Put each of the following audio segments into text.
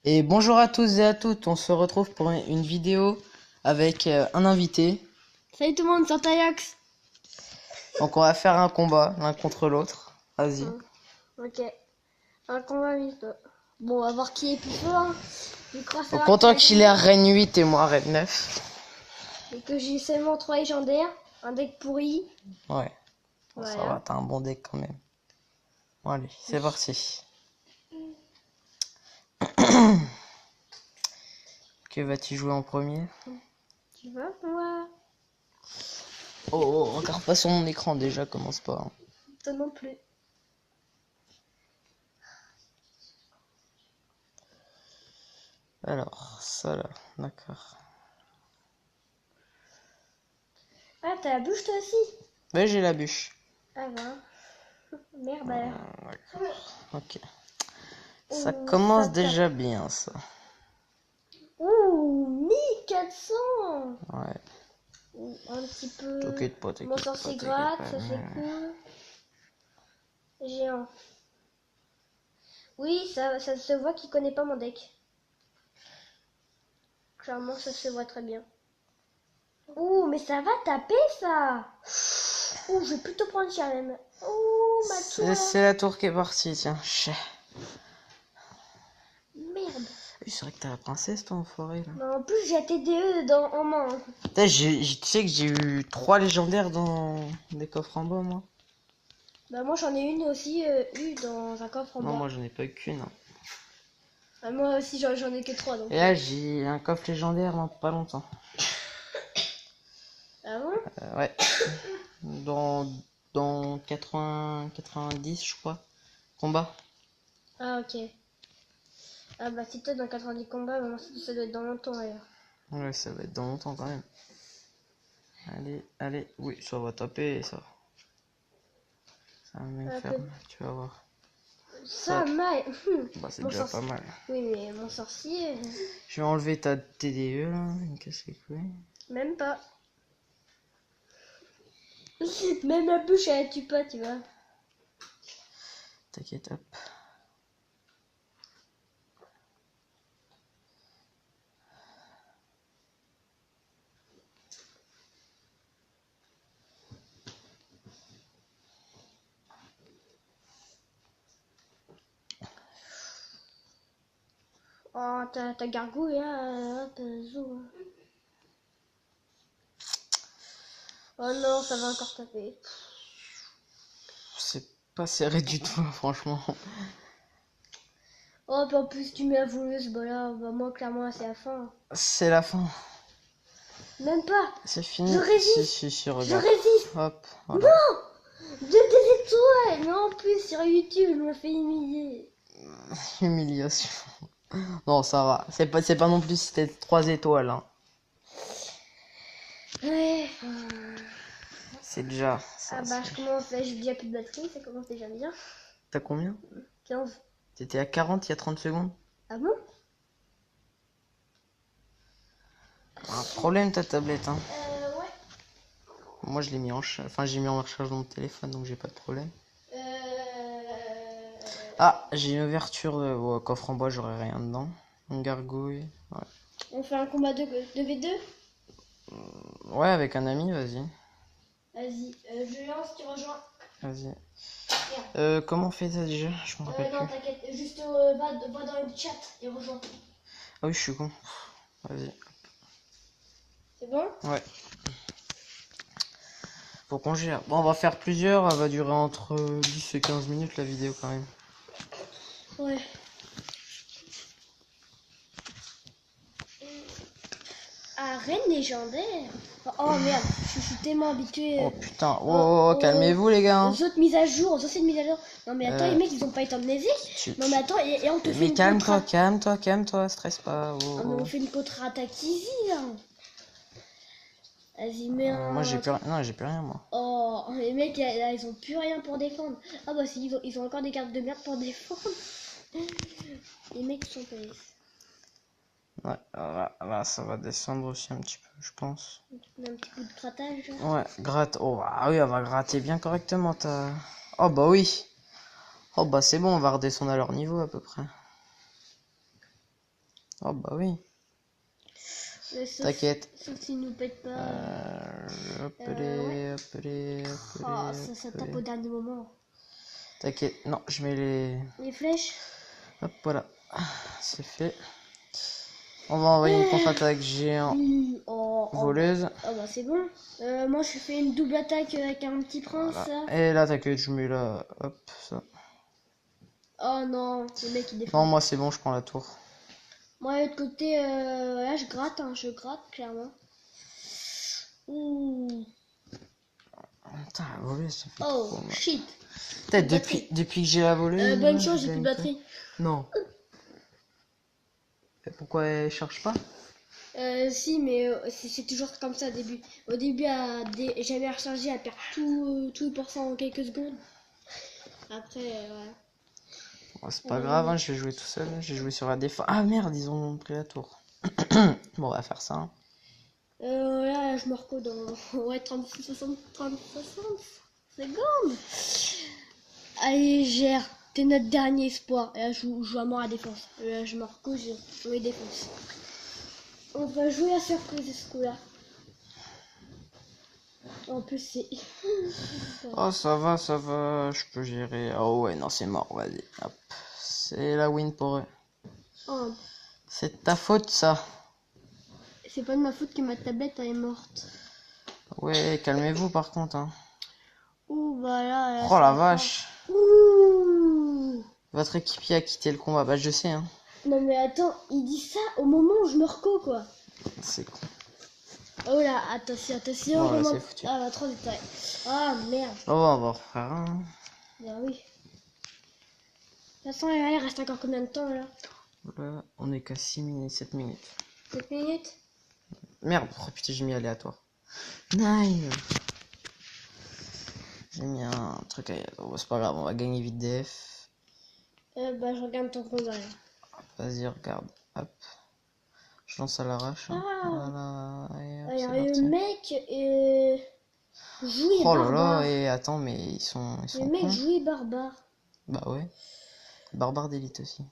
Et bonjour à tous et à toutes, on se retrouve pour une vidéo avec un invité. Salut tout le monde, c'est Tayax. Donc on va faire un combat l'un contre l'autre. Vas-y. Ok. Un combat vite. Bon, on va voir qui est plus fort. Donc content qu'il est Reine 8 et moi Reine 9. Et que j'ai seulement 3 légendaires, un deck pourri. Ouais. Bon, Voilà. ça va, t'as un bon deck quand même. Bon allez, c'est parti. Que vas-tu jouer en premier? Tu vois, moi. Oh, regarde pas sur mon écran déjà, commence pas. Hein. Toi non plus. Alors, ça là, d'accord. Ah, t'as la bouche toi aussi? Ouais, j'ai la bûche. Ah ben. Merde alors. D'accord. Ok. Oh, Ça commence ça déjà bien ça. Ouh, 1400. Ouais. Un petit peu. T'inquiète pas, Mon t'inquiète pas. sorcier t'inquiète gratte, pas. ça c'est cool. Géant. Oui, ça se voit qu'il connaît pas mon deck. Clairement, ça se voit très bien. Ouh, mais ça va taper ça. Ouh, je vais plutôt prendre cher même. Ouh, ma tour là. C'est la tour qui est partie, tiens. Merde. C'est vrai que t'as la princesse, toi, enfoiré, là. Mais en plus, j'ai la TDE en main. Putain, tu sais que j'ai eu 3 légendaires dans des coffres en bois, moi. Bah moi, j'en ai une aussi eu dans un coffre en Non, bois. moi, j'en ai pas eu qu'une. Hein. Ah, moi aussi, j'en ai que 3 donc. Et là, j'ai un coffre légendaire dans pas longtemps. Ah bon? Ouais. Dans 90, je crois. Combat. Ah, ok. Ah bah si toi dans 90 combats, bah, moi, ça doit être dans longtemps d'ailleurs. Ouais, ça va être dans longtemps quand même. Allez, allez. Oui, ça va taper, ça. Ça va même faire mal, tu vas voir. Ça, mal. Bah, c'est Mon déjà pas mal. Oui, mais mon sorcier... Je vais enlever ta TDE, là. Il me casse les couilles. Même pas. Même la bouche, elle tue pas, tu vois. T'inquiète, hop. Oh, ta gargouille, là, ta zoo. Oh non, ça va encore taper. C'est pas serré du tout, franchement. Oh, puis en plus, tu mets la voleuse, bah là, bah moi, clairement, là, c'est la fin. C'est la fin. Même pas. C'est fini. Je résiste. Si, Je regarde. résiste. Hop, voilà. Non, des étoiles. Mais en plus, sur YouTube, je me fais humilier. Humiliation. Non, ça va. C'est pas non plus si c'était 3 étoiles. Hein. Ouais. C'est déjà. Ah bah, je commence, là, j'ai déjà plus de batterie, ça commence déjà bien. T'as combien? 15. T'étais à 40 il y a 30 secondes? Ah bon? Un problème ta tablette, hein. Ouais. Moi je l'ai mis en charge. Enfin, j'ai mis en recharge dans mon téléphone donc j'ai pas de problème. Ah, j'ai une ouverture de coffre en bois, j'aurais rien dedans. Une gargouille. Ouais. On fait un combat de V2? Ouais, avec un ami, vas-y. Vas-y, je lance, tu rejoins. Vas-y. Comment on fait ça déjà? Je me rappelle Non, plus. t'inquiète, juste va dans le chat et rejoins. Ah oui, je suis con. Vas-y. C'est bon? Ouais. Faut qu'on gère. Bon, on va faire plusieurs. Elle va durer entre 10 et 15 minutes la vidéo quand même. Ouais. Arène légendaire. Oh merde, je suis tellement habitué. Oh putain. Oh, calmez-vous les gars. Aux autres mises à jour, aux anciennes mises à jour. Non mais attends, les mecs ils ont pas été amnésiques. Non mais attends, et on te fait Mais une calme-toi, stresse pas. Oh, Ah, mais on fait une contre-attaque easy là. Vas-y, mets un... Moi j'ai plus rien. Non, j'ai plus rien moi. Oh, les mecs là, ils ont plus rien pour défendre. Ah bah si, ils ont encore des cartes de merde pour défendre. Les mecs sont PS. Ouais, là, ça va descendre aussi un petit peu, je pense. On a un petit coup de grattage. Ouais, gratte. Oh, ah oui, elle va gratter bien correctement, ta... Oh, bah oui. Oh, bah c'est bon, on va redescendre à leur niveau, à peu près. Oh, bah oui. T'inquiète. Sauf s'ils nous pètent pas. Hop Ouais. hop les, Oh, ça tape au dernier moment. T'inquiète. Non, je mets les... Les flèches. Hop, voilà. C'est fait. On va envoyer une contre-attaque géant voleuse. Oh bah c'est bon. Moi je fais une double attaque avec un petit prince. Voilà. Et là, t'inquiète, je mets là. Hop, ça. Oh non, le mec il défend. Non, moi c'est bon, je prends la tour. Moi de l'autre côté, là je gratte, hein, je gratte clairement. Ouh. Putain, la voleuse, ça fait Oh trop mal. shit. Peut-être depuis que j'ai la voleuse. Bonne chance, j'ai plus de batterie. Non. Et pourquoi elle charge pas? Si, mais c'est toujours comme ça au début. Au début, j'avais rechargé, elle perd tout le pourcent en quelques secondes. Après, ouais. Bon, c'est pas grave, hein, je vais jouer tout seul. J'ai joué sur la défense. Ah merde, ils ont pris la tour. Bon, on va faire ça. Hein. Là, je me recode dans ouais, 36, 60, 30, 60 secondes. Allez, gère. T'es notre dernier espoir. Et là, je joue à mort à défense. Là, je me recode, je les défense. On va jouer à surprise ce coup-là. En plus, c'est... Oh, ça va, je peux gérer. Oh ouais, non, c'est mort, vas-y. Hop. C'est la win pour eux. Oh, C'est de ta faute, ça. c'est pas de ma faute que ma tablette elle est morte. Ouais, calmez-vous par contre. Hein. Ouh, bah là, Oh la vache. Ouh. Votre équipier a quitté le combat. Bah, je sais, hein. Non mais attends, il dit ça au moment où je me reco quoi. C'est con. Oh là, attention, attention. Voilà, c'est foutu. Ah bah trop de détails. Ah merde. Oh, on va refaire un. Bah oui. De toute façon, il reste encore combien de temps là? Là, on est qu'à 6 minutes, 7 minutes. 7 minutes? Merde, oh putain, j'ai mis aléatoire. Nine. J'ai mis un truc aléatoire. Bon, c'est pas grave, on va gagner vite DF. Bah je regarde ton compte là. Vas-y, regarde. Hop. Je lance à l'arrache. Hein. Ah. Voilà. Et hop, Alors c'est parti. le mec jouait Oh là barbare. là, et attends, mais ils sont Le mec cons. jouait barbare. Bah ouais. Barbare d'élite aussi.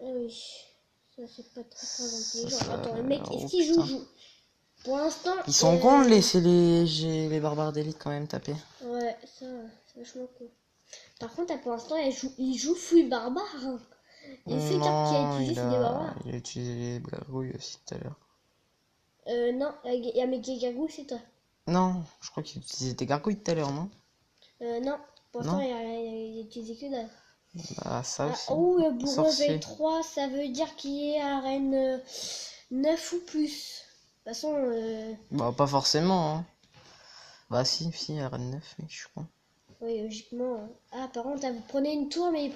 Ah oui. Ça c'est pas très intelligent. Ça- Attends, le mec, est-ce oh, qu'il putain. joue? Pour l'instant. Ils sont cons de laisser les barbares d'élite quand même taper. Ouais, ça, c'est vachement cool. Par contre, pour l'instant, il joue full barbare. Hein. Et c'est top qui a Non, utilisé, c'est des barbares. il a utilisé les gargouilles aussi tout à l'heure. Non, il y a mes gargouilles, c'est toi. Non, je crois qu'il utilisait des gargouilles tout à l'heure, non? Non, pour l'instant, Non. il a utilisé que dalle. Bah ça aussi. Oh, le bourreau Sorcier. V3, ça veut dire qu'il est à reine 9 ou plus. De toute façon, Bah pas forcément. Hein. Bah si, Reine 9, mec, je suis con. oui, logiquement. Ah, par contre, là, vous prenez une tour, mais ils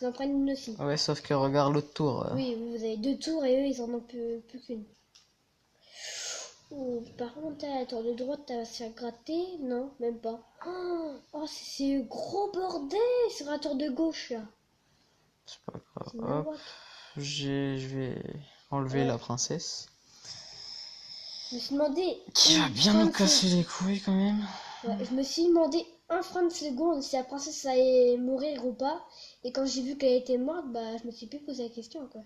en prennent une aussi. Ouais, sauf que regarde l'autre tour. Oui, vous avez 2 tours et eux, ils en ont plus qu'une. Oh, par contre, la tour de droite, elle va se faire gratter? Non, même pas. Oh, c'est gros bordel sur la tour de gauche, là. C'est pas grave. C'est Hop, nawak. je vais enlever la princesse. Je me suis demandé... Qui va une bien nous frappe casser les couilles quand même. Ouais, je me suis demandé un frappe de seconde si la princesse allait mourir ou pas. Et quand j'ai vu qu'elle était morte, bah je me suis plus posé la question quoi.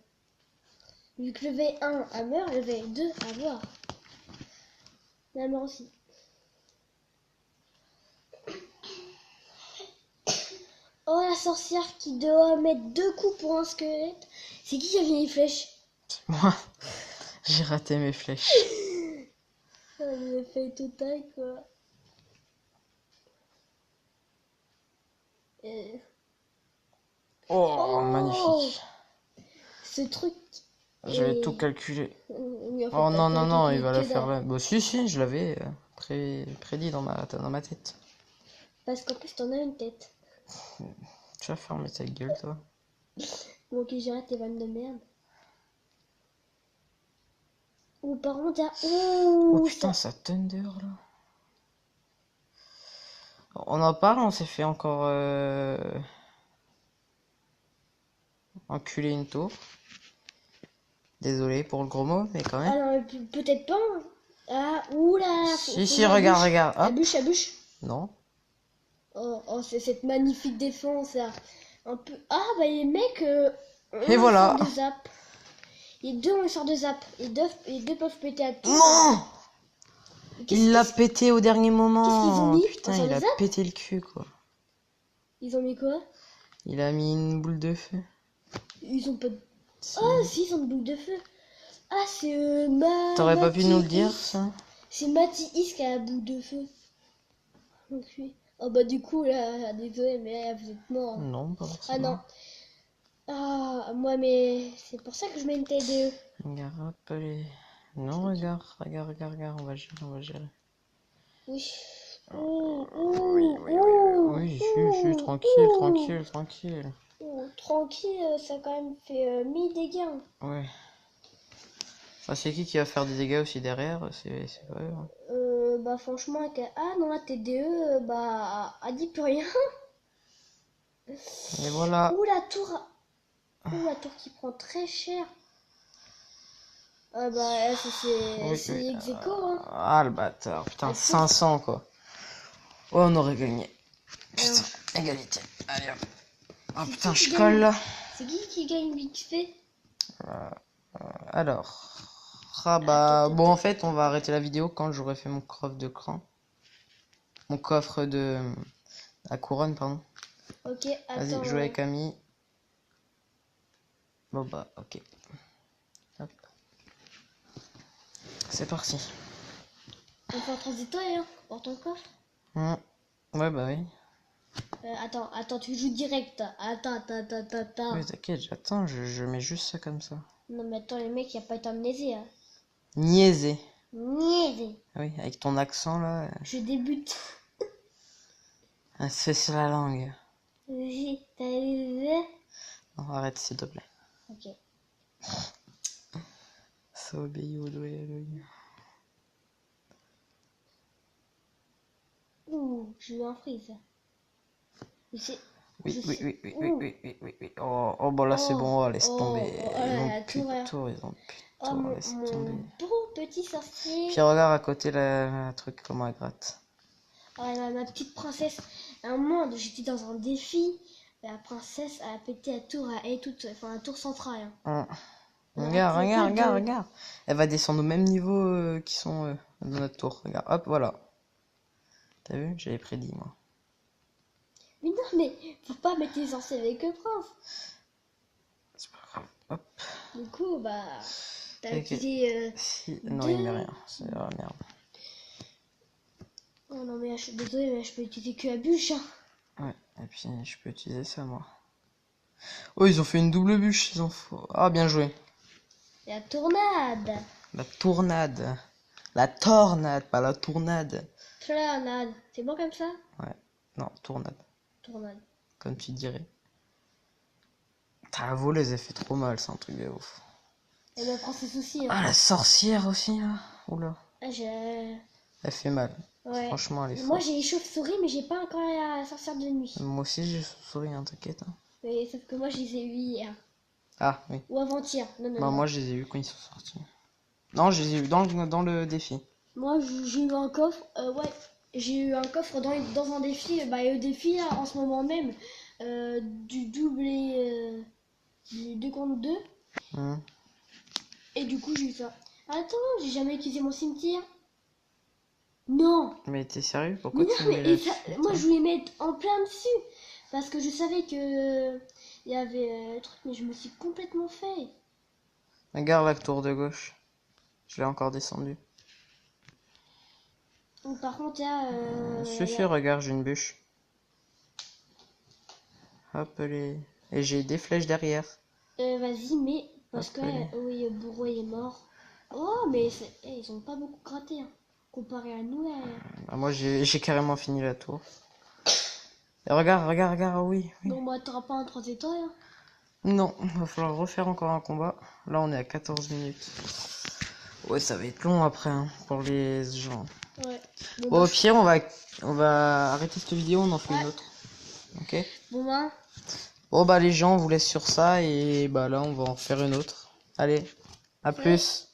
Vu que le V1 a meurt, le V2 a voir. La mort aussi. Oh la sorcière qui doit mettre 2 coups pour un squelette. C'est qui a mis les flèches? C'est moi. J'ai raté mes flèches. Ah, il a fait total quoi. Oh, magnifique. Ce truc. J'avais tout calculé. Oui, enfin, Oh t'as non, pas non, non, calculé il va la que faire dalle. là. Bah si, si, je l'avais prédit dans ma tête. Parce qu'en plus t'en as une tête. Tu vas fermer ta gueule, toi. Bon, ok, j'arrête tes vannes de merde. Oh, par contre, Oh putain, ça thunder là. On en parle, on s'est fait encore enculer une tour. Désolé pour le gros mot, mais quand même. Ah non, mais peut-être pas. Hein. Ah, oula. Si, regarde, regarde. La Hop. bûche, la bûche. Non. Oh, c'est cette magnifique défense là. Un peu. Ah, bah les mecs. Et voilà. De zap. Les deux ont une sorte de zap. Les deux peuvent péter à tout. Non! Qu'est-ce Il l'a qu'ils- pété au dernier moment. Qu'est-ce qu'ils ont mis? Putain, Sur il le a zap pété le cul, quoi. Ils ont mis quoi? Il a mis une boule de feu. Ils ont pas de. Si. Ah, si, ils ont une boule de feu. Ah, c'est T'aurais pas pu nous le Mati dire, Is. ça? C'est Mati Is qui a la boule de feu. Donc, oui. Oh, bah, du coup, là, désolé, mais là, vous êtes mort. Non, pas Ah, forcément. non. Ah, moi, mais c'est pour ça que je mets une TDE. Regarde, hop, allez. Non, regarde, on va gérer, on va gérer. Oui. Oui, tranquille. Oh, tranquille, ça a quand même fait 1000 dégâts. Hein. Ouais. Enfin, c'est qui va faire des dégâts aussi derrière? C'est pas eux. Hein. Bah franchement, ah non, la TDE, bah, elle dit plus rien. Et voilà. Ouh, la tour qui prend très cher. Ah bah, c'est ex aequo, hein. Ah, le bâtard. Putain, La tour- 500, quoi. Oh, on aurait gagné. Putain, égalité. Allez, hop. Oh, putain, je colle, là. C'est qui gagne vite fait? Alors. Ah, bah, Attends, bon, en fait, on va arrêter la vidéo quand j'aurai fait mon coffre de cran. Mon coffre de... La couronne, pardon. Ok, Vas-y, attends. joue avec Ami. Bon, bah, ok. Hop. C'est parti. On fait un transitoire, hein, pour ton coffre. Ouais, bah oui. Attends, tu joues direct. Attends. Oui, t'inquiète, j'attends, je mets juste ça comme ça. Non, mais attends, les mecs, y a pas été amnésie, hein. Niaiser. Niaise. Oui, avec ton accent là, Je débute. ça se fait sur la langue. Oui, t'as vu? Non, arrête s'il te plaît. Ok. Ça obéit au doigt et à l'œil. Ouh, j'ai eu un freeze. Oui. Oh, bon là c'est bon, laisse tomber. Ils ont la plus tour, de tour, ils ont plus de Oh, tour, laisse tomber. beau petit sorcier. Puis regarde à côté la truc, comment elle gratte. Ah, ma petite princesse. À un moment, j'étais dans un défi. La princesse a pété la tour à elle toute, enfin la tour centrale. Hein. Regarde. Elle va descendre au même niveau qu'ils sont dans notre tour. Regarde, hop, voilà. T'as vu? J'avais prédit, moi. Mais non, mais faut pas mettre les sorciers avec le prince. C'est pas grave. Hop. Du coup, bah, t'as Ok. utilisé. Si... Non, il met rien. C'est la merde. Oh non, mais je suis désolée, mais je peux utiliser que la bûche. Hein. Ouais, et puis je peux utiliser ça, moi. Oh, ils ont fait une double bûche, ils ont fait... Ah, bien joué. La tornade. La tournade. La tornade, pas la tournade. Tornade. C'est bon comme ça? Ouais, non, tournade. Tornade. Comme tu dirais. T'as volé, les fait trop mal, c'est un truc de ouf. Et ma princesse aussi. Hein. Ah, la sorcière aussi, là. Oula. Ah, j'ai. Elle fait mal. Ouais. Franchement, elle est Moi, forte. j'ai les chauves-souris, mais j'ai pas encore la sorcière de nuit. Moi aussi, j'ai souris, hein, t'inquiète. Hein. Mais sauf que moi, je les ai eu hier. Ah, oui. Ou avant-hier. Non. Bah, moi, je les ai eus quand ils sont sortis. Non, je les ai eus dans le défi. Moi, j'ai eu un coffre. Ouais. J'ai eu un coffre dans un défi. Bah, et au défi, là, en ce moment même, du doublé. Du 2 contre 2. Et du coup, j'ai eu ça. Attends, j'ai jamais utilisé mon cimetière. Non. Mais t'es sérieux? Pourquoi tu mais mets moi, je voulais mettre en plein dessus. Parce que je savais que il y avait le truc, mais je me suis complètement fait. Regarde la tour de gauche. Je l'ai encore descendu. Donc, par contre, il y a... Suffit, regarde, j'ai une bûche. Hop, les... Et j'ai des flèches derrière. Vas-y, mais... Parce Hop, que... allez. oui, Bourreau est mort. Oh, mais ils ont pas beaucoup gratté. Hein. Comparé à nous, là... Ah, moi, j'ai carrément fini la tour. Et regarde, oui. Non, bah, t'auras pas un 3 étoiles. Hein. Non, il va falloir refaire encore un combat. Là, on est à 14 minutes. Ouais, ça va être long après, hein, pour les gens. Ouais. Bon, au pire, on va arrêter cette vidéo, on en fait une autre. Ok? Bon, bah... Bon, bah, les gens, on vous laisse sur ça, et bah là, on va en faire une autre. Allez. À plus.